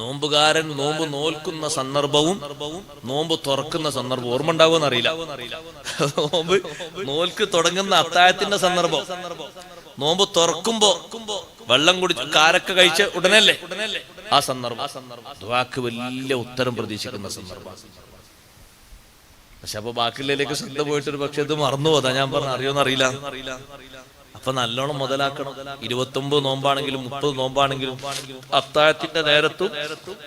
നോമ്പുകാരൻ നോമ്പ് നോൽക്കുന്ന സന്ദർഭവും നോമ്പ് തുറക്കുന്ന സന്ദർഭം ഓർമ്മ ഉണ്ടാവുമെന്ന് അറിയില്ല. നോമ്പ് നോൽക്ക് തുടങ്ങുന്ന അത്താഴത്തിന്റെ സന്ദർഭം, നോമ്പ് തുറക്കുമ്പോ വെള്ളം കുടിച്ച് കാരക്ക കഴിച്ച ഉടനല്ലേ ആ സന്ദർഭം. ദുആക്ക് വലിയ ഉത്തരം പ്രതീക്ഷിക്കുന്ന സന്ദർഭം. പക്ഷെ അപ്പൊ ബാക്കിയുള്ളതിലേക്ക് ശ്രദ്ധ പോയിട്ട് ഒരു പക്ഷെ ഇത് മറന്നു പോതാ. ഞാൻ പറഞ്ഞു അറിയോന്ന് അറിയില്ല. അപ്പൊ നല്ലോണം മുതലാക്കണം. 29 നോമ്പാണെങ്കിലും 30 നോമ്പാണെങ്കിലും അത്താഴത്തിന്റെ നേരത്തും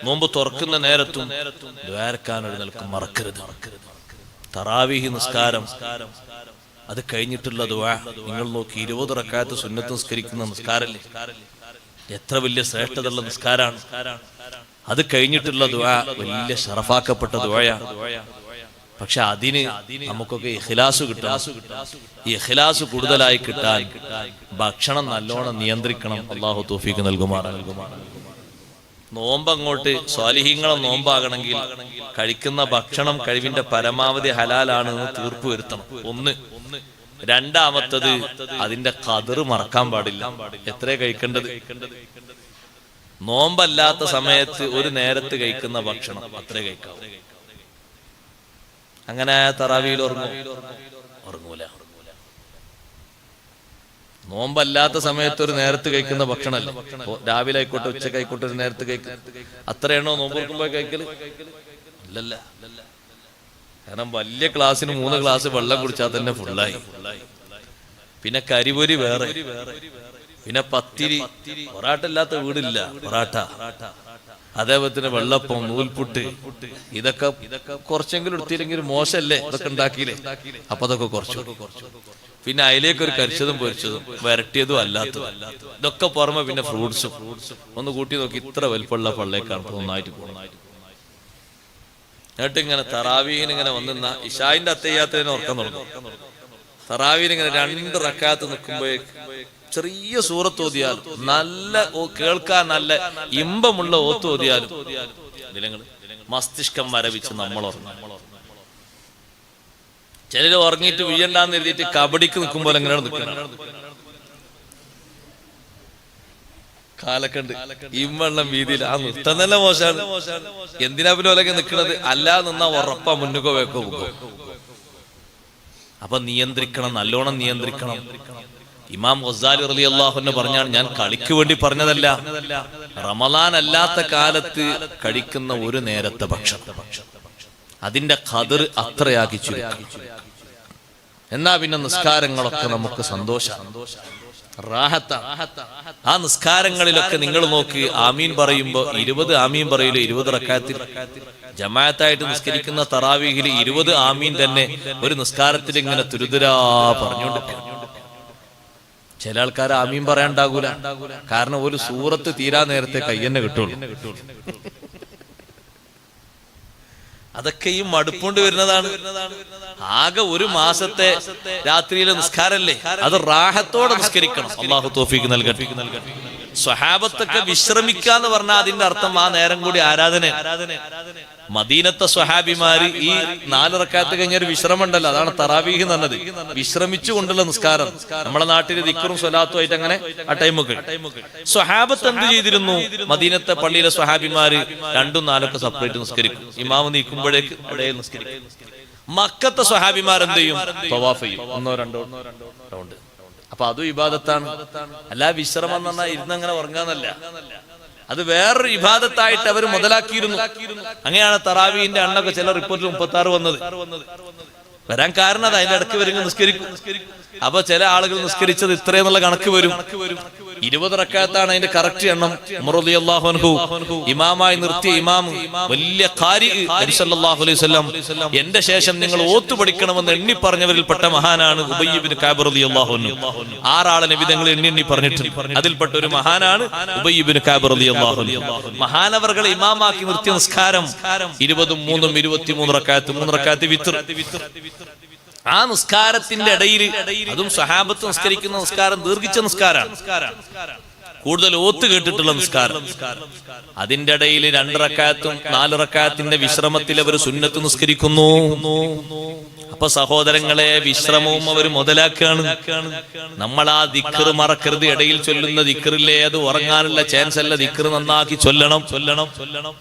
നോമ്പ് തുറക്കുന്ന നേരത്തും ദ്വാരക്കാനൊരു നിൽക്കും മറക്കരുത്. തറാവീഹ് നിസ്കാരം അത് കഴിഞ്ഞിട്ടുള്ള ദുആ നിങ്ങൾ നോക്കി. 20 റക്അത്ത് സുന്നത്ത് നിസ്കരിക്കുന്ന നിസ്കാരല്ലേ, എത്ര വലിയ ശ്രേഷ്ഠതയുള്ള നിസ്കാരാണ്. അത് കഴിഞ്ഞിട്ടുള്ള ദുആ വലിയ ശറഫാക്കപ്പെട്ട ദുആയാണ്. പക്ഷെ അതിന് നമുക്കൊക്കെ ഇഖ്ലാസ് കിട്ടണം. ഈ ഇഖ്ലാസ് കൂടുതലായി കിട്ടാൻ ഭക്ഷണം നല്ലോണം നിയന്ത്രിക്കണം. അല്ലാഹു തൗഫീഖ് നൽകുമാറാകട്ടെ. നോമ്പ് അങ്ങോട്ട് സ്വാലിഹീങ്ങളെ നോമ്പാകണമെങ്കിൽ കഴിക്കുന്ന ഭക്ഷണം കഴിവിന്റെ പരമാവധി ഹലാലാണ് എന്ന് തീർപ്പ് വരുത്തണം. ഒന്ന്. രണ്ടാമത്തത് അതിന്റെ ഖദർ മറക്കാൻ പാടില്ല. എത്ര കഴിക്കേണ്ടത്? നോമ്പല്ലാത്ത സമയത്ത് ഒരു നേരത്ത് കഴിക്കുന്ന ഭക്ഷണം അത്രേ കഴിക്കാവൂ. അങ്ങനെ തറാവിയിൽ ഉറങ്ങൂല. നോമ്പല്ലാത്ത സമയത്ത് ഒരു നേരത്ത് കഴിക്കുന്ന ഭക്ഷണമല്ലേ, രാവിലെ ആയിക്കോട്ടെ ഉച്ചക്കായിക്കോട്ടെ ഒരു നേരത്ത് കഴിക്കുക. അത്രയാണോ നോമ്പ് തുറക്കുമ്പോ കഴിക്കല്? അല്ലല്ല. കാരണം വലിയ ക്ലാസ്സിന് 3 ഗ്ലാസ് വെള്ളം കുടിച്ചാൽ തന്നെ ഫുള്ളായി. പിന്നെ കരിപൊരി വേറെ, പിന്നെ പത്തിരി, പൊറാട്ട ഇല്ലാത്ത വീടില്ല, പൊറാട്ട. അതേപോലെ തന്നെ വെള്ളപ്പം, നൂൽപുട്ട്, ഇതൊക്കെ കുറച്ചെങ്കിലും എടുത്തില്ലെങ്കിൽ മോശമല്ലേ? ഇതൊക്കെ ഉണ്ടാക്കിയില്ലേ? അപ്പൊ അതൊക്കെ കുറച്ചു. പിന്നെ അതിലേക്ക് ഒരു കരിച്ചതും പൊരിച്ചതും വരട്ടിയതും അല്ലാത്തതും ഇതൊക്കെ പുറമെ പിന്നെ ഫ്രൂട്ട്സും ഒന്ന് കൂട്ടി നോക്കി ഇത്ര വലിപ്പമുള്ള പള്ളേക്കാണ് ഒന്നായിട്ട് പോകുന്നത്. എന്നിട്ട് ഇങ്ങനെ തറാവീഹിന് ഇങ്ങനെ വന്നിരുന്ന ഇശായിന്റെ അത്തയ്യാത്തതിനെ ഉറക്കം തുടങ്ങും. തറാവീഹിന് ഇങ്ങനെ 2 റക്അത്ത് നിൽക്കുമ്പോഴേക്ക് ചെറിയ സൂറത്ത് ഓതിയാലും നല്ല കേൾക്കാൻ നല്ല ഇമ്പമുള്ള ഓത്ത് ഓതിയാലും മസ്തിഷ്കം മരവിച്ച് നമ്മൾ ഉറങ്ങും. ചിലര് ഉറങ്ങിയിട്ട് വീഴണ്ടാന്ന് എഴുതിയിട്ട് കബഡിക്ക് നിൽക്കുമ്പോൾ എങ്ങനെയാണ് നിൽക്കുന്നത്? കാലക്കണ്ട് ഇമ്പെള്ളം വീതിയിൽ ആ നൃത്തം തന്നെ മോശമാണ്. എന്തിനാ പിന്നെ ഓലൊക്കെ നിൽക്കുന്നത്? അല്ലാതെ നിന്നാ ഉറപ്പാ മുന്നുക്കോ വേക്കോ പോകും. അപ്പൊ നിയന്ത്രിക്കണം, നല്ലോണം നിയന്ത്രിക്കണം. ഇമാം ഗസാലി റളിയല്ലാഹു അൻഹു പറഞ്ഞാണ്, ഞാൻ കളിക്ക് വേണ്ടി പറഞ്ഞതല്ല, റമളാൻ അല്ലാത്ത കാലത്ത് കഴിക്കുന്ന ഒരു നേരത്തെ ഭക്ഷണം അതിന്റെ ഖദർ അത്രയാക്കി ചുരുക്കി. എന്നാ പിന്നെ നിസ്കാരങ്ങളൊക്കെ നമുക്ക് സന്തോഷം, റാഹത്ത. ആ നിസ്കാരങ്ങളിലൊക്കെ നിങ്ങൾ നോക്ക്, ആമീൻ പറയുമ്പോ 20 ആമീൻ പറയില്ല. 20 റക്അത്തിൽ ജമാഅത്തായിട്ട് നിസ്കരിക്കുന്ന തറാവീഹിൽ 20 ആമീൻ തന്നെ ഒരു നിസ്കാരത്തിൽ ഇങ്ങനെ തുരുതുരാ പറഞ്ഞുകൊണ്ട്. ചില ആൾക്കാർ ആമീൻ പറയാണ്ടാകൂല, കാരണം ഒരു സൂറത്ത് തീരാ നേരത്തെ കയ്യെന്നെ കിട്ടുള്ളൂ. അതൊക്കെ ഈ മടുപ്പുകൊണ്ട് വരുന്നതാണ്. ആകെ ഒരു മാസത്തെ രാത്രിയിലെ നിസ്കാരല്ലേ, അത് റാഹത്തോടെ നിസ്കരിക്കണം. അല്ലാഹു തൗഫീഖ് നൽകട്ടെ. സ്വഹാബത്തൊക്കെ വിശ്രമിക്കാന്ന് പറഞ്ഞാൽ അതിന്റെ അർത്ഥം ആ നേരം കൂടി ആരാധന. മദീനത്തെ സ്വഹാബിമാര് ഈ 4 റക്അത്ത് കഴിഞ്ഞൊരു വിശ്രമം ഉണ്ടല്ലോ, അതാണ് തറാവീഹ് എന്ന് പറഞ്ഞത്. വിശ്രമിച്ചു കൊണ്ടുള്ള നിസ്കാരം. നമ്മുടെ നാട്ടിൽ ദിക്റും സ്വലാത്തും ആയിട്ട് അങ്ങനെ ആ ടൈമൊക്കെ. സ്വഹാബത്ത് എന്ത് ചെയ്തിരുന്നു? മദീനത്തെ പള്ളിയിലെ സ്വഹാബിമാര് 2ഉം 4ഉം ഒക്കെ സെപ്പറേറ്റ് നിസ്കരിക്കും. ഇമാമ് നീക്കുമ്പോഴേക്ക് അവിടെ നിസ്കരിക്കും. മക്കത്തെ സ്വഹാബിമാർ എന്ത് ചെയ്യും? തവാഫ് ചെയ്യും, 1 2 റൗണ്ട്. അപ്പൊ അതും ഇബാദത്താണ്. അല്ല വിശ്രമം എന്ന് പറഞ്ഞാൽ ഇരുന്നങ്ങനെ ഉറങ്ങാന്നല്ല, അത് വേറൊരു ഇബാദത്തായിട്ട് അവർ മുതലാക്കിയിരുന്നു. അങ്ങനെയാണ് തറാവീഹിന്റെ എണ്ണൊക്കെ ചില റിപ്പോർട്ടിൽ 36 വന്നത്. വരാൻ കാരണം അത് അതിന്റെ ഇടയ്ക്ക് വരും നിസ്കരിക്കും. അപ്പൊ ചില ആളുകൾ നിസ്കരിച്ചത് ഇത്രയെന്നുള്ള കണക്ക് വരും. 20 റക്അത്താണ് അതിന്റെ കറക്റ്റ് എണ്ണം. ഉമർ റളിയല്ലാഹു അൻഹു ഇമാമായി നിർത്തിയ ഇമാം, വലിയ ഖാരി, നബി സല്ലല്ലാഹു അലൈഹി വസല്ലം എന്റെ ശേഷം നിങ്ങൾ ഓത്തു പഠിക്കണമെന്ന് എണ്ണി പറഞ്ഞവരിൽപ്പെട്ട മഹാനാണ് ഉബയ്യ് ഇബ്നു കഅബ് റളിയല്ലാഹു അൻഹു. 6 ആളെ നബി തങ്ങൾ എണ്ണി പറഞ്ഞിട്ടുണ്ട്. അതിൽപ്പെട്ട ഒരു മഹാനാണ് ഉബയ്യ് ഇബ്നു കഅബ് റളിയല്ലാഹു അൻഹു. മഹാനവർകളെ ഇമാമാക്കി നിർത്തിയ നിസ്കാരം 20ഉം 3ഉം 23 റക്അത്ത്, 3 റക്അത്ത് വിത്ർ. ആ നിസ്കാരത്തിന്റെ ഇടയിൽ, അതും സ്വഹാബത്ത് നിസ്കരിക്കുന്ന നിസ്കാരം ദീർഘിച്ച നിസ്കാരമാണ്, കൂടുതൽ ഓത്ത് കേട്ടിട്ടുള്ള നിസ്കാരം. അതിന്റെ ഇടയിൽ 2 റക്അത്തും 4 റക്അത്തിന്റെ വിശ്രമത്തിൽ അവർ സുന്നത്ത് നിസ്കരിക്കുന്നു. അപ്പൊ സഹോദരങ്ങളെ, വിശ്രമവും അവർ മുതലാക്കുകയാണ്. നമ്മൾ ആ ദിക്ർ മറക്കരുത്. ഇടയിൽ ചൊല്ലുന്ന ദിക്റില്ലേ, അത് ഉറങ്ങാനുള്ള ചാൻസ് അല്ല. ദിക്ർ നന്നാക്കി ചൊല്ലണം.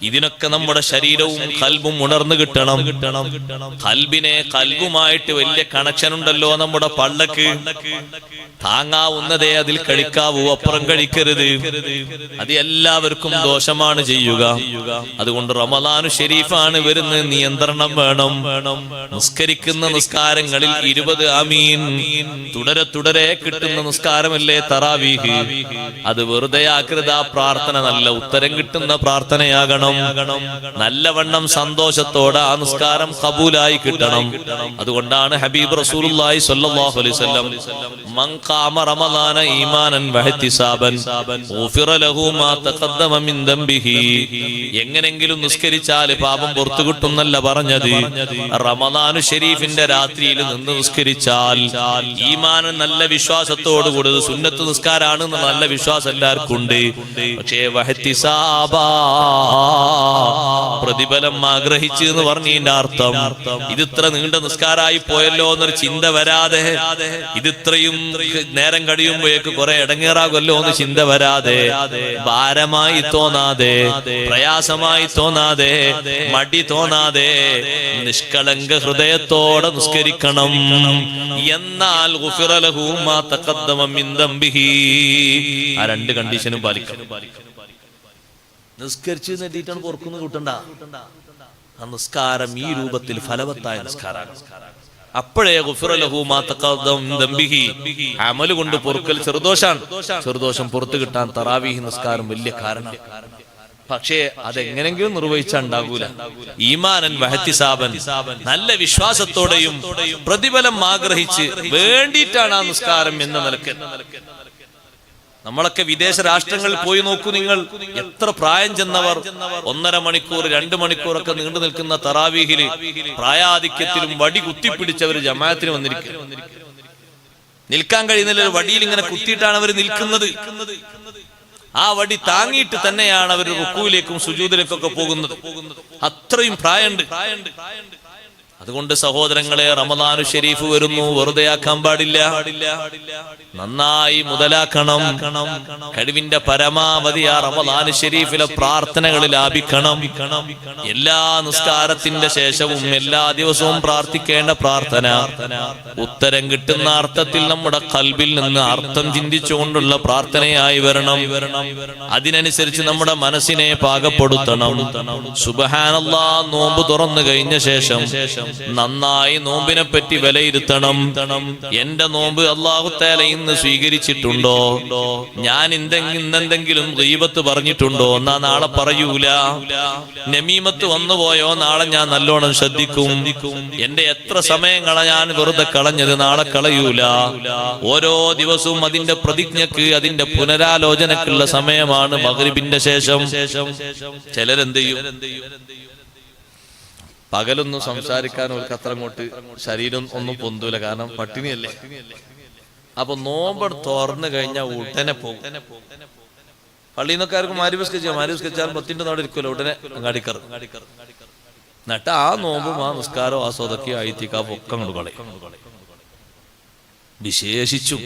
ഇതിനൊക്കെ നമ്മുടെ ശരീരവും ഖൽബും ഉണർന്നു കിട്ടണം. ഖൽബിനെ ഖൽബുമായിട്ട് വലിയ കണക്ഷൻ ഉണ്ടല്ലോ നമ്മുടെ പള്ളക്ക്. താങ്ങാവുന്നതേ അതിൽ കഴിക്കാവൂ, അപ്പുറം കഴിക്കരുത്. അത് എല്ലാവർക്കും ദോഷമാണ് ചെയ്യുക. അതുകൊണ്ട് റമളാനു ശരീഫാണ് വരുന്നത്, നിയന്ത്രണം വേണം. നിസ്കരിക്കുന്ന നിസ്കാരങ്ങളിൽ 20 ആമീൻ തുടരെ കിട്ടുന്ന നിസ്കാരമല്ലേ തറാവീഹ്. അത് വെറുതെ ആകൃത പ്രാർത്ഥന, നല്ല ഉത്തരം കിട്ടുന്ന പ്രാർത്ഥനയാകണം. നല്ലവണ്ണം സന്തോഷത്തോടെ ആ നിസ്കാരം ഖബൂലായി കിട്ടണം. അതുകൊണ്ടാണ് ഹബീബ് റസൂലുള്ളാഹി സ്വല്ലല്ലാഹു അലൈഹി വസല്ലം മൻ ഖാമ റമളാന ഈമാനൻ വഹ്തിസാബൻ ഗുഫിറ ലഹു മാ തഖദ്ദമ മിൻ ദംബിഹി. എങ്ങനെങ്കിലും നിസ്കരിച്ചാൽ പാപം പുറത്തു കിട്ടുന്നല്ല പറഞ്ഞത്. റമളാനു ശരീഫിന്റെ രാത്രിയിൽ നിന്ന് നിസ്കരിച്ചാൽ ഈമാനൻ, നല്ല വിശ്വാസത്തോടുകൂടി സുന്നത്ത് നിസ്കാരാണ് നല്ല വിശ്വാസം എല്ലാവർക്കും ഉണ്ട്. പക്ഷേ വഹ്തിസാബ, പ്രതിഫലം ആഗ്രഹിച്ച് എന്ന് പറഞ്ഞതിന്റെ അർത്ഥം ഇതിത്ര നീണ്ട നിസ്കാരായി പോയല്ലോ എന്നൊരു ചിന്ത വരാതെ, ഇതിത്രയും നേരം കഴിയുമ്പോഴേക്ക് കുറെ ഇടങ്ങേറാകുമല്ലോ എന്ന് ചിന്ത വരാതെ, ഭാരമായി തോന്നാതെ, പ്രയാസമായി തോന്നാതെ, മടി തോന്നാതെ, നിഷ്കളങ്ക ഹൃദയത്തോടെ നിസ്കരിക്കണം. എന്നാൽ ഗുഫിറ ലഹു മാ തഖദ്ദമ മിൻ ദംബിഹി. ആ രണ്ട് കണ്ടീഷനും പാലിക്കണം. നിസ്കരിച്ച് നേടിയിട്ടാണ് പൊറുക്കുന്നു കൂട്ടണ്ട. ആ നിസ്കാരം ഈ രൂപത്തിൽ ഫലവത്തായ നിസ്കാരമാണ്. അപ്പോഴേ ഗുഫിറ ലഹു മാ തഖദ്ദമ മിൻ ദംബിഹി. അമൽ കൊണ്ട് പൊറുക്കൽ ചെറുദോഷാണ്. ചെറുദോഷം പുറത്തു കിട്ടാൻ തറാവീഹ് നിസ്കാരം വലിയ കാരണം. പക്ഷേ അതെങ്ങനെങ്കിലും നിർവഹിച്ചാൽ ഉണ്ടാകൂല. ഈമാനൻ വഹ്തിസാബൻ, നല്ല വിശ്വാസത്തോടെയും പ്രതിഫലം ആഗ്രഹിച്ച് വേണ്ടിയിട്ടാണ് ആ നിസ്കാരം എന്ന നിലക്ക്. നമ്മളൊക്കെ വിദേശ രാഷ്ട്രങ്ങളിൽ പോയി നോക്കൂ നിങ്ങൾ. എത്ര പ്രായം ചെന്നവർ 1.5 മണിക്കൂർ 2 മണിക്കൂറൊക്കെ നീണ്ടു നിൽക്കുന്ന തറാവീഹില് പ്രായാധിക്യത്തിലും വടി കുത്തിപ്പിടിച്ചവർ ജമാഅത്തിന് വന്നിരിക്കുക. നിൽക്കാൻ കഴിയുന്നില്ല, വടിയിൽ ഇങ്ങനെ കുത്തിയിട്ടാണ് അവർ നിൽക്കുന്നത്. ആ വടി താങ്ങിയിട്ട് തന്നെയാണ് അവർ റുക്കൂയിലേക്കും സുജൂദിലേക്കൊക്കെ പോകുന്നത്. അത്രയും പ്രായമുണ്ട്. അതുകൊണ്ട് സഹോദരങ്ങളെ, റമളാനു ശരീഫ് വരുന്നു, വെറുതെ ആക്കാൻ പാടില്ല. നന്നായി മുതലാക്കണം. കഴിവിന്റെ പരമാവധി ആ റമളാനു ശരീഫിലെ പ്രാർത്ഥനകൾ ലാഭിക്കണം. എല്ലാ നിസ്കാരത്തിന്റെ ശേഷവും എല്ലാ ദിവസവും പ്രാർത്ഥിക്കേണ്ട പ്രാർത്ഥന ഉത്തരം കിട്ടുന്ന അർത്ഥത്തിൽ നമ്മുടെ ഖൽബിൽ നിന്ന് അർത്ഥം ചിന്തിച്ചുകൊണ്ടുള്ള പ്രാർത്ഥനയായി വരണം. അതിനനുസരിച്ച് നമ്മുടെ മനസ്സിനെ പാകപ്പെടുത്തണം. സുബ്ഹാനല്ലാഹ്, നോമ്പ് തുറന്നു കഴിഞ്ഞ ശേഷം നന്നായി നോമ്പിനെ പറ്റി വിലയിരുത്തണം. എന്റെ നോമ്പ് അല്ലാഹു തആല ഇന്ന് സ്വീകരിച്ചിട്ടുണ്ടോ? ഞാൻ ഇന്നെന്തെങ്കിലും ഗീബത്ത് പറഞ്ഞിട്ടുണ്ടോ? എന്നാ നാളെ പറയൂല. നമീമത്ത് വന്നുപോയോ? നാളെ ഞാൻ നല്ലോണം ശ്രദ്ധിക്കും. എന്റെ എത്ര സമയങ്ങളാ ഞാൻ വെറുതെ കളഞ്ഞത്? നാളെ കളയൂല. ഓരോ ദിവസവും അതിന്റെ പ്രതിജ്ഞക്ക്, അതിന്റെ പുനരാലോചനക്കുള്ള സമയമാണ് മഗ്രിബിന്റെ ശേഷം. ചിലരെന്ത് ചെയ്യും? പകലൊന്നും സംസാരിക്കാൻ അവർക്ക് അത്ര അങ്ങോട്ട് ശരീരം ഒന്നും പൊന്തൂല, കാരണം പട്ടിണിയല്ലേ. അപ്പൊ നോമ്പ് തുറന്നു കഴിഞ്ഞാൽ ഉടനെ പോകും. പള്ളിയിൽ നിന്നൊക്കെ ആർക്കും മാരിസ്കരിച്ചാൽ 10 നാട് ഇരിക്കുമല്ലോ, ഉടനെ അങ്ങാടിക്കർ. എന്നിട്ട് ആ നോമ്പും ആ നിസ്കാരവും ആ സ്വതക്കും ആയിത്തിക്കാവും ഒക്കെ അങ്ങോട്ട് കളയും. വിശേഷിച്ചു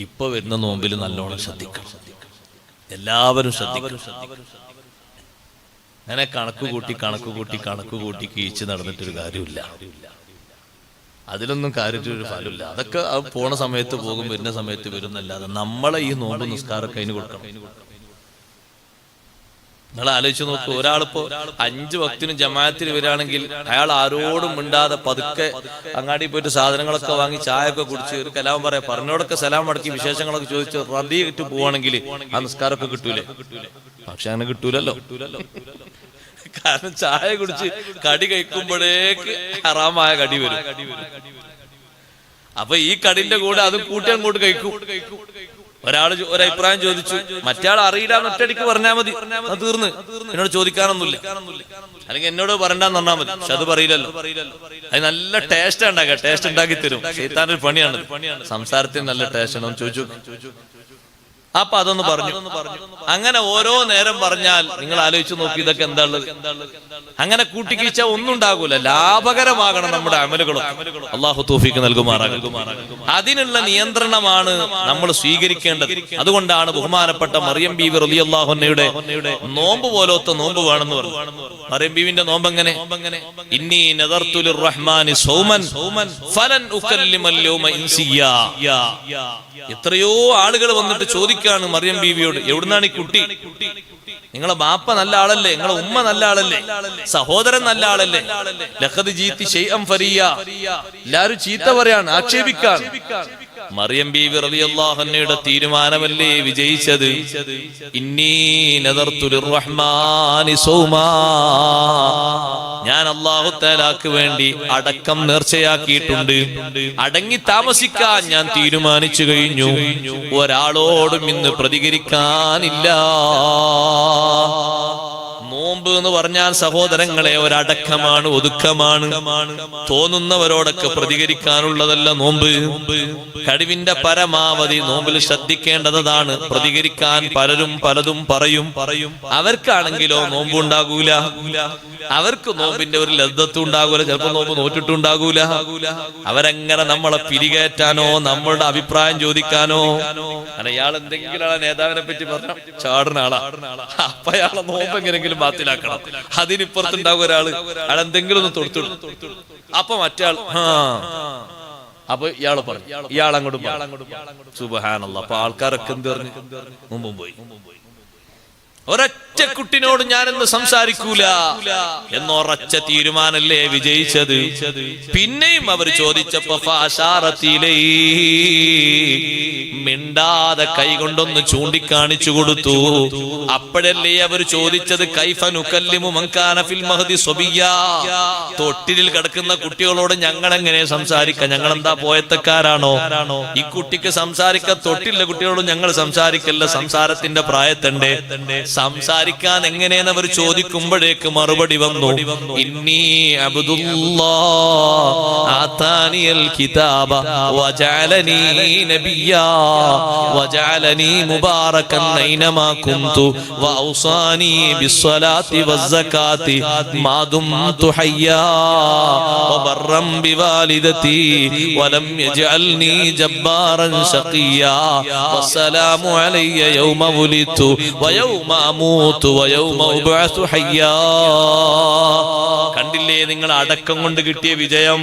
ഇപ്പൊ വരുന്ന നോമ്പിൽ നല്ലോണം ശ്രദ്ധിക്കണം. എല്ലാവരും ശ്രദ്ധിക്കണം. അങ്ങനെ കണക്ക് കൂട്ടി കീഴ്ച്ച് നടന്നിട്ടൊരു കാര്യമില്ല. അതിലൊന്നും കാര്യത്തിലൊരു ഫലമില്ല. അതൊക്കെ പോണ സമയത്ത് പോകും, വരുന്ന സമയത്ത് വരുന്നല്ലാതെ നമ്മളെ ഈ നോമ്പ് നിസ്കാരമൊക്കെ അതിന് കൊടുക്കണം. നിങ്ങൾ ആലോചിച്ച് നോക്കൂ. ഒരാളിപ്പോ 5 വക്തിനും ജമാഅത്തിന് വരികയാണെങ്കിൽ അയാൾ ആരോടും മിണ്ടാതെ പതുക്കെ അങ്ങാടി പോയിട്ട് സാധനങ്ങളൊക്കെ വാങ്ങി ചായ ഒക്കെ കുടിച്ച് ഒരു കലാം പറഞ്ഞോടൊക്കെ സലാം മടക്കി വിശേഷങ്ങളൊക്കെ ചോദിച്ച് റദിയിട്ട് പോവാണെങ്കിൽ ആ നിസ്കാരമൊക്കെ കിട്ടൂലേ? പക്ഷെ അങ്ങനെ കിട്ടൂലല്ലോ. കാരണം ചായ കുടിച്ച് കടി കഴിക്കുമ്പോഴേക്ക് ഹറാമായ കടി വരും. അപ്പൊ ഈ കടിന്റെ കൂടെ അത് കൂട്ടി അങ്ങോട്ട് കഴിക്കും. ഒരാൾ ഒരഭിപ്രായം ചോദിച്ചു, മറ്റേ അറിയില്ല, ഒറ്റയടിക്ക് പറഞ്ഞാൽ മതി, അത് തീർന്ന്, എന്നോട് ചോദിക്കാനൊന്നുമില്ല, അല്ലെങ്കിൽ എന്നോട് പറയണ്ടെന്ന് പറഞ്ഞാൽ മതി. പക്ഷെ അത് പറയില്ലല്ലോ. അത് നല്ല ടേസ്റ്റ് ഉണ്ടാക്കുക, ടേസ്റ്റ് ഉണ്ടാക്കി തരും. ശൈത്താന്റെ ഒരു പണിയാണ്. സംസാരത്തിന് നല്ല ടേസ്റ്റ് ഉണ്ടോ ചോദിച്ചു. അപ്പൊ അതൊന്ന് പറഞ്ഞു. അങ്ങനെ ഓരോ നേരം പറഞ്ഞാൽ നിങ്ങൾ ആലോചിച്ച് നോക്കി ഇതൊക്കെ എന്താ ഉള്ളത്. അങ്ങനെ കൂട്ടിക്കിഴിച്ച ഒന്നും ഉണ്ടാകൂല. ലാഭകരമാകണം നമ്മുടെ അമലുകളും. അള്ളാഹു തൗഫീഖ് നൽകുമാറാകട്ടെ. അതിനുള്ള നിയന്ത്രണമാണ് നമ്മൾ സ്വീകരിക്കേണ്ടത്. അതുകൊണ്ടാണ് ബഹുമാനപ്പെട്ട മറിയം ബീവി റളിയല്ലാഹു അൻഹയുടെ നോമ്പ് പോലത്തെ നോമ്പ് വേണമെന്ന് പറഞ്ഞു. മറിയം ബീവിന്റെ നോമ്പ് എങ്ങനെ? ഇന്നി നദർതു ലിർറഹ്മാനി സൗമൻ ഫലൻ ഉകല്ലിമൽ യൗമ ഇൻസിയാ. എത്രയോ ആളുകൾ വന്നിട്ട് ചോദിക്കാണ് മറിയം ബീവിയോട്, എവിടുന്നാണ് ഈ കുട്ടി? നിങ്ങളെ ബാപ്പ നല്ല ആളല്ലേ, നിങ്ങളെ ഉമ്മ നല്ല ആളല്ലേ, സഹോദരൻ നല്ല ആളല്ലേ? ലഖദ് ജീതി ശൈഅൻ ഫരിയ. എല്ലാരും ചീത്ത പറയാണ്, ആക്ഷേപിക്കാൻ. മറിയം ബീവി റളിയല്ലാഹു അൻഹയുടെ തീരുമാനമല്ലേ വിജയിച്ചത്. ഇന്നി നദർതു ലിർറഹ്മാനി സൗമാ. ഞാൻ അല്ലാഹു തആലാക്ക് വേണ്ടി അടക്കം നേർച്ചയാക്കിയിട്ടുണ്ട്. അടങ്ങി താമസിക്കാൻ ഞാൻ തീരുമാനിച്ചു കഴിഞ്ഞു. ഒരാളോടും ഇന്ന് പ്രതികരിക്കാനില്ല. നോമ്പ് എന്ന് പറഞ്ഞാൽ സഹോദരങ്ങളെ ഒരടക്കമാണ്, ഒതുക്കമാണ്. തോന്നുന്നവരോടൊക്കെ പ്രതികരിക്കാനുള്ളതല്ല നോമ്പ്. കഴിവിന്റെ പരമാവധി നോമ്പിൽ ശ്രദ്ധിക്കേണ്ടതാണ്. പ്രതികരിക്കാൻ പലരും പലതും പറയും. അവർക്കാണെങ്കിലോ നോമ്പുണ്ടാകൂല. അവർക്ക് നോമ്പിന്റെ ഒരു ലദ്ദത്തും ഉണ്ടാകൂല. ചിലപ്പോ നോമ്പ് നോറ്റിട്ടുണ്ടാകൂല. അവരെങ്ങനെ നമ്മളെ പിരികേറ്റാനോ നമ്മളുടെ അഭിപ്രായം ചോദിക്കാനോ. കാരണം ഇയാൾ എന്തെങ്കിലും ആളെ നേതാവിനെ പറ്റി പറഞ്ഞ ചാടുന്ന ആളാ. അപ്പൊ അയാളെ നോമ്പ് എങ്ങനെങ്കിലും ബാത്തിലാക്കണം. അതിനിപ്പുറത്തുണ്ടാകും ഒരാള്, അയാൾ എന്തെങ്കിലും ഒന്ന് തൊടുത്തിടും. അപ്പൊ മറ്റാൾ അപ്പൊ ഇയാള് പറഞ്ഞു, ഇയാളങ്ങോട്ടും സുബ്ഹാനല്ലാഹ്. അപ്പൊ ആൾക്കാരൊക്കെ എന്ത് പറഞ്ഞു? മുമ്പും പോയി. ഒരൊറ്റ കുട്ടിനോട് ഞാനിന്ന് സംസാരിക്കൂല എന്നൊരൊറ്റ തീരുമാനല്ലേ വിജയിച്ചത്. പിന്നെയും അവർ ചോദിച്ചപ്പോ മിണ്ടാതെ കൈകൊണ്ടൊന്ന് ചൂണ്ടിക്കാണിച്ചു കൊടുത്തു. അപ്പോഴല്ലേ അവർ ചോദിച്ചത് കൈഫ നുകല്ലിമു മൻ കാന ഫിൽ മഹ്ദി സ്വബിയ്യാ. തൊട്ടിലിൽ കിടക്കുന്ന കുട്ടികളോട് ഞങ്ങൾ എങ്ങനെ സംസാരിക്കാം? ഞങ്ങൾ എന്താ പോയത്തക്കാരാണോ? ഈ കുട്ടിക്ക് സംസാരിക്കാൻ തൊട്ടിലെ കുട്ടികളോട് ഞങ്ങൾ സംസാരിക്കല്ല. സംസാരത്തിന്റെ പ്രായത്തണ്ടേ. സംസാരിക്കാൻ എങ്ങനെയെന്ന് അവർ ചോദിക്കുമ്പോഴേക്ക് മറുപടി വന്നു, ഇന്നി അബ്ദുല്ലാഹ് ആതാനിയൽ കിതാബ വജഅലനി നബിയ്യാ വജഅലനി മുബാറകൻ ഐനമാ കുന്തു വഔസാനി ബിസ്സലാത്തി വസ്സകാത്തി മാ ദുംതു ഹയ്യാ വബറൻ ബിവാലിദതി വലം യജഅൽനി ജബ്ബാറൻ ശഖിയ്യാ വസ്സലാമു അലയ്യ യൗമ വുലിതു വയൗമ അമൂതു വയൗമ ഉബ്അസു ഹയ്യാ. കണ്ടില്ലേ നിങ്ങൾ അടക്കം കൊണ്ട് കിട്ടിയ വിജയം.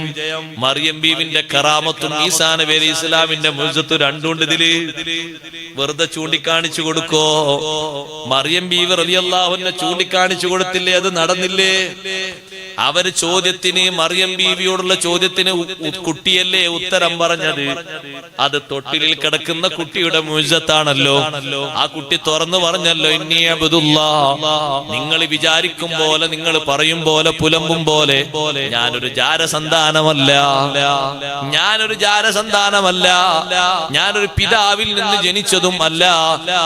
മറിയം ബീവിന്റെ കറാമത്തും ഈസാ നബി അലൈഹിസ്സലാമിന്റെ മുഅ്ജിസത്തും രണ്ടുണ്ട് ഇതില്. വെറുതെ ചൂണ്ടിക്കാണിച്ചു കൊടുക്കോ? മറിയം ബീവി റളിയല്ലാഹു അൻഹ ചൂണ്ടിക്കാണിച്ചു കൊടുത്തില്ലേ? അത് നടന്നില്ലേ? അവര് ചോദ്യത്തിന്, മറിയം ബീവിയോടുള്ള ചോദ്യത്തിന് കുട്ടിയല്ലേ ഉത്തരം പറഞ്ഞത്. അത് തൊട്ടിലിൽ കിടക്കുന്ന കുട്ടിയുടെ മുഅ്ജിസത്താണല്ലോ. ആ കുട്ടി തുറന്നു പറഞ്ഞല്ലോ, ഇന്നി അബ്ദുല്ലാഹ്. നിങ്ങൾ വിചാരിക്കും പോലെ, നിങ്ങൾ പറയും പോലെ, പുലമ്പും പോലെ ഞാനൊരു ജാരസന്താനമല്ല. ഞാനൊരു ജാരസന്താനമല്ല. ഞാനൊരു പിതാവിൽ നിന്ന് ജനിച്ചതും അല്ല.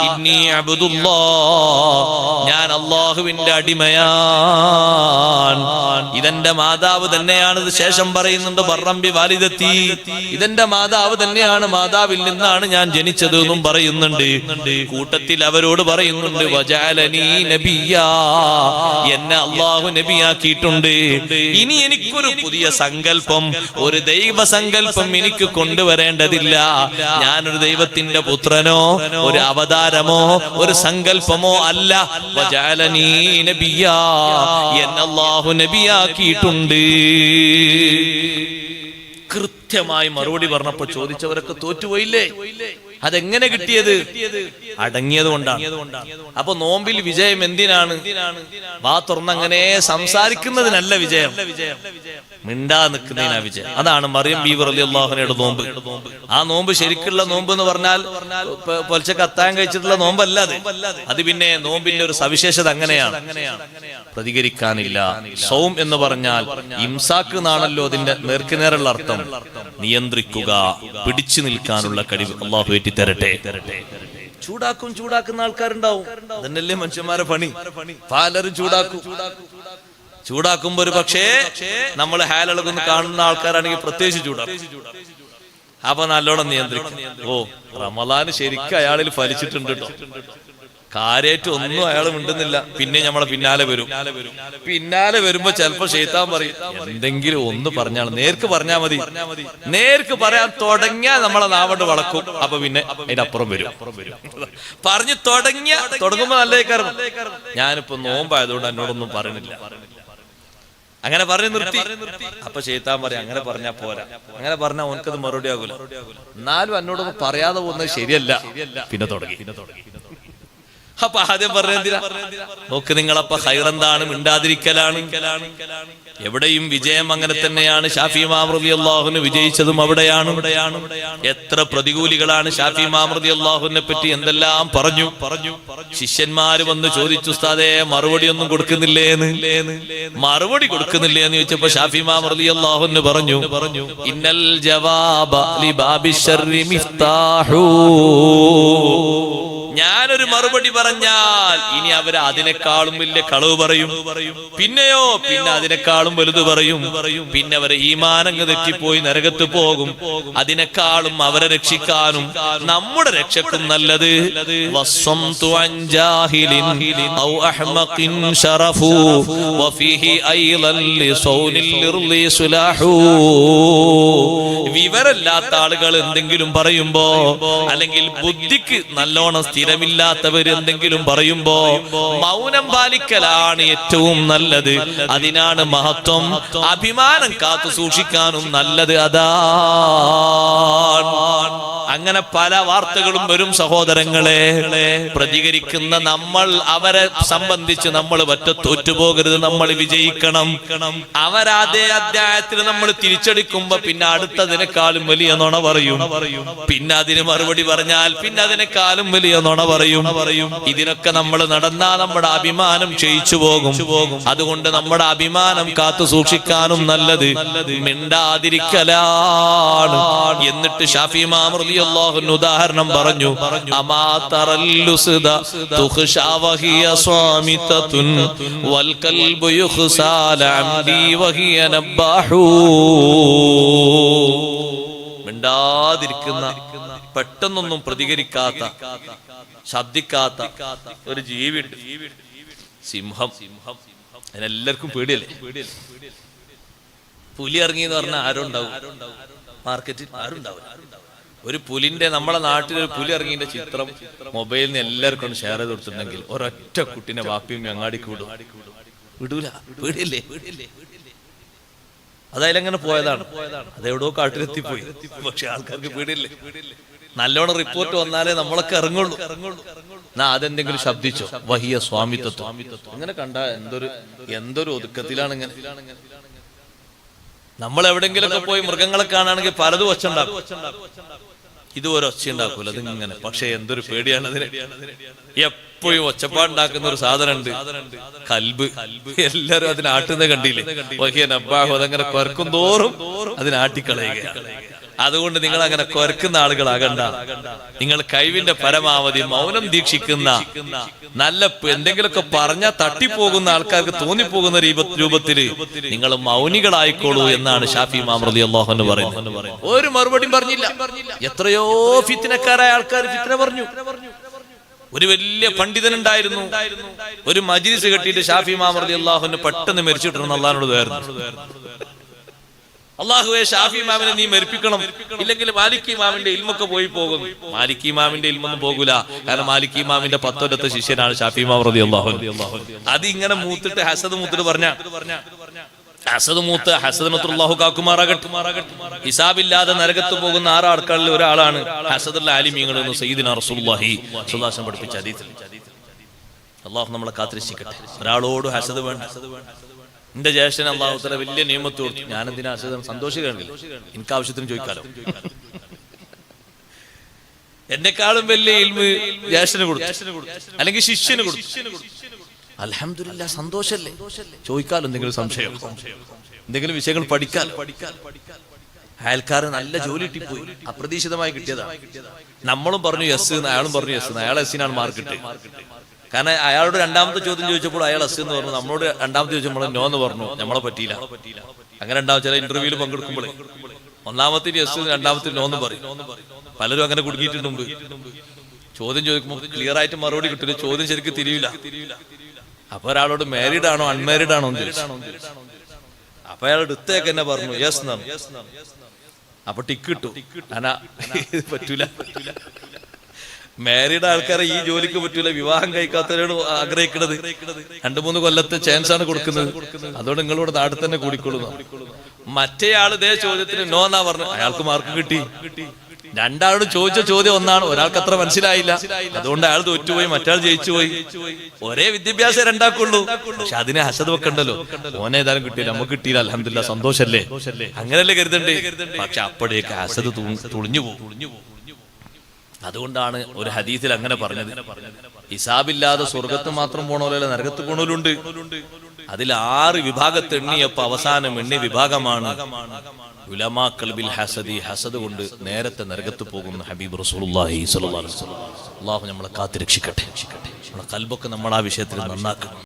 ഇന്നി അബ്ദുല്ലാഹ്. ഞാൻ അല്ലാഹുവിന്റെ അടിമയാണ്. ഇതെന്റെ മാതാവ് തന്നെയാണ്. ശേഷം പറയുന്നുണ്ട് ബർറംബി വാലിദത്തി. ഇതെന്റെ മാതാവ് തന്നെയാണ്. മാതാവിൽ നിന്നാണ് ഞാൻ ജനിച്ചത് എന്നും പറയുന്നുണ്ട്. കൂട്ടത്തിൽ അവരോട് പറയുന്നുണ്ട് വജഅലനി നബിയ്യാ. എന്നെ അല്ലാഹു നബിയാക്കിയിട്ടുണ്ട്. ഇനി എനിക്കൊരു പുതിയ സങ്കല്പം, ഒരു ദൈവ സങ്കല്പം എനിക്ക് കൊണ്ടുവരേണ്ടതില്ല. ഞാനൊരു ദൈവത്തിന്റെ പുത്രനോ ഒരു അവതാരമോ ഒരു സങ്കല്പമോ അല്ല. വജഅലനി നബിയ്യാ. എന്നെ അല്ലാഹു നബിയാക്കിയിട്ടുണ്ട്. കൃത്യമായി മറുപടി പറഞ്ഞപ്പോ ചോദിച്ചവരൊക്കെ തോറ്റുപോയില്ലേ? അതെങ്ങനെ കിട്ടിയത്? അടങ്ങിയത് കൊണ്ടാണ്. അപ്പൊ നോമ്പിൽ വിജയം എന്തിനാണ്? വാ തുറന്നങ്ങനെ സംസാരിക്കുന്നതിനല്ല വിജയം, മിണ്ടാ നിൽക്കുന്നതിനാ വിജയം. അതാണ് മറിയം ബീവി റളിയല്ലാഹു അൻഹയുടെ നോമ്പ്. ആ നോമ്പ് ശരിക്കുള്ള നോമ്പ് എന്ന് പറഞ്ഞാൽ പൊലച്ചക്ക് അത്താഴം കഴിച്ചിട്ടുള്ള നോമ്പല്ല അത്. അത് പിന്നെ നോമ്പിന്റെ ഒരു സവിശേഷത അങ്ങനെയാണ്. പ്രതികരിക്കാനില്ല. സൗം എന്ന് പറഞ്ഞാൽ ഇംസാക്ക് എന്നാണല്ലോ അതിന്റെ നേർക്കുനേറുള്ള അർത്ഥം. നിയന്ത്രിക്കുക, പിടിച്ചു നിൽക്കാനുള്ള കഴിവ് അല്ലാഹു ഏറ്റി തരട്ടെ. ചൂടാക്കുന്ന ആൾക്കാരുണ്ടാവും. അതന്നല്ലേ മനുഷ്യന്മാരെ പണി. പലരും ചൂടാക്കുമ്പോ ഒരു പക്ഷേ നമ്മൾ ഹാലളകുന്ന കാണുന്ന ആൾക്കാരാണെങ്കിൽ പ്രത്യേകിച്ച് ചൂടാക്കും. അപ്പൊ നല്ലോണം നിയന്ത്രിക്കും. ഓ റമദാന് ശരിക്കും അയാളിൽ ഫലിച്ചിട്ടുണ്ട് കേട്ടോ. കാര്യമായിട്ട് ഒന്നും അയാൾ മിണ്ടുന്നില്ല. പിന്നെ നമ്മളെ പിന്നാലെ വരുമ്പോ ചിലപ്പോ ശൈത്താൻ പറയും എന്തെങ്കിലും ഒന്ന് പറഞ്ഞാൽ നേർക്ക് പറഞ്ഞാൽ മതി. നേർക്ക് പറയാൻ തുടങ്ങിയാൽ നമ്മളെ നാവണ്ട് വളക്കും. അപ്പൊ പിന്നെ അതിനപ്പുറം വരും. പറഞ്ഞു തുടങ്ങുമ്പോ നല്ല കാരണം ഞാനിപ്പോ നോമ്പായതുകൊണ്ട് എന്നോടൊന്നും പറയണില്ല, അങ്ങനെ പറഞ്ഞു നിർത്തി. അപ്പൊ ശൈത്താൻ പറയാം അങ്ങനെ പറഞ്ഞാ പോരാ, അങ്ങനെ പറഞ്ഞാൽ ഓനക്കത് മറുപടി ആകൂല. എന്നാലും എന്നോടൊന്നും പറയാതെ പോകുന്നത് ശരിയല്ല. പിന്നെ തുടങ്ങി. അപ്പൊ ആദ്യം പറഞ്ഞെന്തിനാ നോക്ക്, നിങ്ങളപ്പ ഹൈറെന്താണ്? മിണ്ടാതിരിക്കലാണ്. എവിടെയും വിജയം അങ്ങനെ തന്നെയാണ്. ശാഫി ഇമാം റളിയല്ലാഹുവിന് വിജയിച്ചതും അവിടെയാണ്. എത്ര പ്രതികൂലികളാണ് ശാഫി ഇമാം റളിയല്ലാഹുവിനെ പറ്റി എന്തെല്ലാം പറഞ്ഞു. ശിഷ്യന്മാര് വന്ന് ചോദിച്ചു, ഉസ്താദേ മറുപടി ഒന്നും കൊടുക്കുന്നില്ലേന്ന്. മറുപടി കൊടുക്കുന്നില്ലേന്ന് ചോദിച്ചപ്പോ ശാഫി ഇമാം റളിയല്ലാഹുവിന് പറഞ്ഞു, ഇന്നൽ ജവാബ ലിബാബി ശർരി മിഫ്താഹു. ഞാനൊരു മറുപടി പറഞ്ഞാൽ ഇനി അവര് അതിനേക്കാളും വലിയ കളവ് പറയും. പിന്നെയോ പിന്നെ അതിനേക്കാളും വലുത് പറയും. പിന്നെ അവരെ ഈമാനങ്ങ് തെറ്റിപ്പോയി നരകത്ത് പോകും. അതിനേക്കാളും അവരെ രക്ഷിക്കാനും നമ്മുടെ രക്ഷക്കും നല്ലത് വസ്സംതു അൻ ജാഹിലിൻ ഔ അഹ്മഖിൻ ശറഫു വഫീഹി ഐളൻ ലിസൗനിൽ ലിർളി സുലാഹു. വിവരമില്ലാത്ത ആളുകൾ എന്തെങ്കിലും പറയുമ്പോ, അല്ലെങ്കിൽ ബുദ്ധിക്ക് നല്ലോണം സ്ഥിരമില്ലാത്തവർ എന്തെങ്കിലും പറയുമ്പോ മൗനം പാലിക്കലാണ് ഏറ്റവും നല്ലത്. അതിനാണ് മഹത്വം. അഭിമാനം കാത്തു സൂക്ഷിക്കാനും നല്ലത് അതാണ്. അങ്ങനെ പല വാർത്തകളും വരും സഹോദരങ്ങളെ. പ്രതികരിക്കുന്ന നമ്മൾ, അവരെ സംബന്ധിച്ച് നമ്മൾ ഒറ്റ തോറ്റുപോകരുത്. നമ്മൾ വിജയിക്കണം. അവരതേ അധ്യായത്തിൽ നമ്മൾ തിരിച്ചടിക്കുമ്പോ പിന്നെ അടുത്തതിനേക്കാളും വലിയ നുണ പറയും. പിന്നെ അതിന് മറുപടി പറഞ്ഞാൽ പിന്നെ അതിനേക്കാളും വലിയ നുണ പറയും. ഇതിനൊക്കെ നമ്മൾ നടന്നാ നമ്മുടെ അഭിമാനം ക്ഷയിച്ചു പോകും. അതുകൊണ്ട് നമ്മുടെ അഭിമാനം കാത്തു സൂക്ഷിക്കാനും നല്ലത് മിണ്ടാതിരിക്കലാണ്. എന്നിട്ട് ശാഫി ഇമാം റളിയല്ലാഹു അൻഹു ഉദാഹരണം പറഞ്ഞു, അമാ തറല്ലുസ്ദ തുഖ്ശാ വഹിയ സ്വാമിതതുൻ വൽ ഖൽബു യുഖ്സാല അംദി വഹിയ നബാഹു. മിണ്ടാതിരിക്കുന്ന, പെട്ടെന്നൊന്നും പ്രതികരിക്കാത്ത, ശബ്ദിക്കാത്ത ഒരു ജീവിയുണ്ട്, സിംഹം. അതിനെല്ലാവർക്കും പേടിയല്ലേ? പുലി ഇറങ്ങിയെന്ന് പറഞ്ഞാൽ ആരും ഉണ്ടാവും? മാർക്കറ്റിൽ ആരും ഉണ്ടാവില്ല. ഒരു പുലിന്റെ, നമ്മളെ നാട്ടിലൊരു പുലി ഇറങ്ങിയതിന്റെ ചിത്രം മൊബൈലിൽ നിന്ന് എല്ലാവർക്കും ഷെയർ ചെയ്ത് കൊടുത്തിട്ടുണ്ടെങ്കിൽ ഒരൊറ്റ കുട്ടിനെ വാപ്പിയും അങ്ങാടിക്ക് വിടൂല. പേടിയല്ലേ? അതതിലങ്ങനെ പോയതാണ്. അതെവിടോ കാട്ടിലെത്തിപ്പോയി. പക്ഷെ ആൾക്കാർക്ക് പേടിയല്ലേ? നല്ലോണം റിപ്പോർട്ട് വന്നാലേ നമ്മളൊക്കെ ഇറങ്ങുള്ളൂ. എന്നാ അതെന്തെങ്കിലും ശബ്ദിച്ചോ, വഹിയ സ്വാമിത്വം. അങ്ങനെ കണ്ട എന്തൊരു ഒതുക്കത്തിലാണ്. ഇങ്ങനെ നമ്മൾ എവിടെങ്കിലൊക്കെ പോയി മൃഗങ്ങളെ കാണുകയാണെങ്കിൽ പലതും ഒച്ച ഉണ്ടാക്കും. ഇതുവരെ ഒച്ച ഉണ്ടാക്കൂല അതിങ്ങനെ. പക്ഷെ എന്തൊരു പേടിയാണ് അതിന്. എപ്പോഴും ഒച്ചപ്പാടുണ്ടാക്കുന്ന ഒരു സാധനം ഉണ്ട്, കൽബ്. എല്ലാരും അതിനാട്ടുന്ന കണ്ടില്ലേ? വഹിയ നബ്ബാഹു. അതങ്ങനെ കൊരക്കും തോറും അതിനാട്ടിക്കളയുകയാണ്. അതുകൊണ്ട് നിങ്ങൾ അങ്ങനെ കൊരക്കുന്ന ആളുകളാകണ്ട. നിങ്ങൾ കഴിവിന്റെ പരമാവധി മൗനം ദീക്ഷിക്കുന്ന, നല്ല എന്തെങ്കിലുമൊക്കെ പറഞ്ഞാൽ തട്ടിപ്പോകുന്ന ആൾക്കാർക്ക് തോന്നിപ്പോകുന്ന രൂപത്തില് നിങ്ങൾ മൗനികളായിക്കോളൂ എന്നാണ് ശാഫി ഇമാം റളിയല്ലാഹു അൻഹു പറയുന്നത്. ഒരു മറുപടിയും പറഞ്ഞില്ല. എത്രയോ ഫിത്നക്കാരായ ആൾക്കാർ ഫിത്ന പറഞ്ഞു. ഒരു വലിയ പണ്ഡിതനുണ്ടായിരുന്നു. ഒരു മജ്ലിസ് കെട്ടിയിട്ട് ശാഫി ഇമാം റളിയല്ലാഹു അൻഹു പെട്ടെന്ന് മരിച്ചിട്ടുണ്ടെന്ന് അല്ലാഹുവോട് ദുആയിരുന്നു. അല്ലാഹുവേ, ഷാഫി ഇമാമിനെ നീ മരിപ്പിക്കണം, ഇല്ലെങ്കിൽ മാലിക് ഇമാമിന്റെ ഇൽമൊക്കെ പോയി പോകും. മാലിക് ഇമാമിന്റെ ഇൽമൊന്നും പോകൂല. കാരണം മാലിക് ഇമാമിന്റെ 10 ശിഷ്യനാണ് ഷാഫി ഇമാം റളിയല്ലാഹു അൻഹു. അത് ഇങ്ങനെ മൂത്തിട്ട് ഹസദ് മൂത്തിട്ട് പറഞ്ഞ ഹസദ് നത്തുല്ലാഹു കാക്കുമാറാകട്ടെ. ഹിസാബില്ലാതെ നരകത്ത് പോകുന്ന 6 ആൾക്കാരിൽ ഒരാളാണ് ഹസദുൽ ആലിമീങ്ങൾ എന്ന് സയ്യിദുനാ റസൂലുള്ളാഹി സ്വല്ലല്ലാഹു അലൈഹി വസല്ലം പഠിപ്പിച്ച ഹദീസിൽ. അല്ലാഹു നമ്മളെ കാത്തിരക്ഷിക്കട്ടെ. ഒരാളോട് ഹസദ് വേണ്ട. എന്റെ ജ്യേഷ്ഠൻ അല്ലാഹു തആല വലിയ നിയമത്ത് കൊടുത്തു. ഞാൻ എന്തിനാ ഹസദ്? സന്തോഷിക്കാനില്ല, എനിക്ക് ആവശ്യത്തിന് ചോദിക്കാലോ. എന്നെക്കാളും വലിയ ഇൽമ് ജ്യേഷ്ഠന് കൊടുത്തു, അല്ലെങ്കിൽ ശിഷ്യന് കൊടുത്തു. അൽഹംദുലില്ലാഹ്, സന്തോഷല്ലേ? ചോദിക്കാലോ എന്തെങ്കിലും സംശയം, എന്തെങ്കിലും വിഷയങ്ങൾ പഠിക്കാലോ. അയൽക്കാരൻ നല്ല ജോലി കിട്ടിപ്പോയി, അപ്രതീക്ഷിതമായി കിട്ടിയതാണ്. നമ്മളും പറഞ്ഞു യെസ്, അയാളും പറഞ്ഞു യെസ്. അയാൾ എസ്സിനാണ് മാർക്ക് കിട്ടിയത്. കാരണം അയാളോട് 2ാമത്തെ ചോദ്യം ചോദിച്ചപ്പോൾ അയാൾ എസ് എന്ന് പറഞ്ഞു. നമ്മളോട് 2ാമത്തെ ചോദിച്ചപ്പോൾ നോ എന്ന് പറഞ്ഞു. നമ്മളെ പറ്റിയില്ല. അങ്ങനെ ഉണ്ടാവും ചില ഇന്റർവ്യൂവിൽ പങ്കെടുക്കുമ്പോൾ. ഒന്നാമത്തെ യെസ്, രണ്ടാമത്തെ നോ എന്ന് പറയും. പലരും അങ്ങനെ കുടുങ്ങിയിട്ടുണ്ട്. ചോദ്യം ചോദിക്കുമ്പോൾ ക്ലിയർ ആയിട്ട് മറുപടി കിട്ടില്ല, ചോദ്യം ശരിക്കും തിരിയില്ല. അപ്പൊ ഒരാളോട് മാരീഡ് ആണോ അൺമാരീഡ് ആണോ എന്ന് ചോദിച്ചു. അപ്പൊ അയാൾ എടുത്തേക്ക് തന്നെ പറഞ്ഞു യെസ് എന്നാണ്. അപ്പൊ ടിക്ക് കിട്ടു. പറ്റൂല, മാരീഡ് ആൾക്കാരെ ഈ ജോലിക്ക് പറ്റൂല, വിവാഹം കഴിക്കാത്തവരോട് ആഗ്രഹിക്കുന്നത് 2-3 കൊല്ലത്തെ ചാൻസ് ആണ് കൊടുക്കുന്നത്, അതുകൊണ്ട് നിങ്ങളോട് നാട്ടിൽ തന്നെ കൂടിക്കൊള്ളുന്നു. മറ്റേയാൾ ഇതേ ചോദ്യത്തിന് നോ എന്നാ പറഞ്ഞു, അയാൾക്ക് മാർക്ക് കിട്ടി. രണ്ടാളോട് ചോദിച്ച ചോദ്യം ഒന്നാണ്, ഒരാൾക്ക് അത്ര മനസ്സിലായില്ല, അതുകൊണ്ട് അയാൾ തോറ്റുപോയി, മറ്റാൾ ജയിച്ചുപോയി. ഒരേ വിദ്യാഭ്യാസം രണ്ടാക്കുള്ളൂ, പക്ഷെ അതിനെ ഹസദ് വെക്കണ്ടല്ലോ. ഓനേതായാലും കിട്ടിയില്ല, നമുക്ക് കിട്ടിയില്ല, അൽഹംദുലില്ലാ, സന്തോഷല്ലേ, അങ്ങനെയല്ലേ കരുതണ്ടേ. പക്ഷെ അപ്പോഴേക്ക് ഹസദ് തുളിഞ്ഞു പോകും. അതുകൊണ്ടാണ് ഒരു ഹദീസിൽ അങ്ങനെ പറഞ്ഞത്, ഹിസാബില്ലാതെ സ്വർഗത്ത് മാത്രം പോണോലല്ല നരകത്ത് പോണോലുണ്ട്. അതിൽ 6 വിഭാഗത്തെ എണ്ണിയപ്പോ അവസാനം എണ്ണിയ വിഭാഗമാണ് ഉലമാക്കൾ ബിൽ ഹസദി, ഹസദ് കൊണ്ട് നേരത്തെ നരകത്ത് പോകുന്ന ഹബീബ് റസൂലുള്ളാഹി സ്വല്ലല്ലാഹു അലൈഹി വസല്ലം. അല്ലാഹു നമ്മളെ കാത്ത് രക്ഷിക്കട്ടെ. നമ്മുടെ ഖൽബൊക്കെ നമ്മൾ ആ വിഷയത്തിൽ നന്നാക്കണം.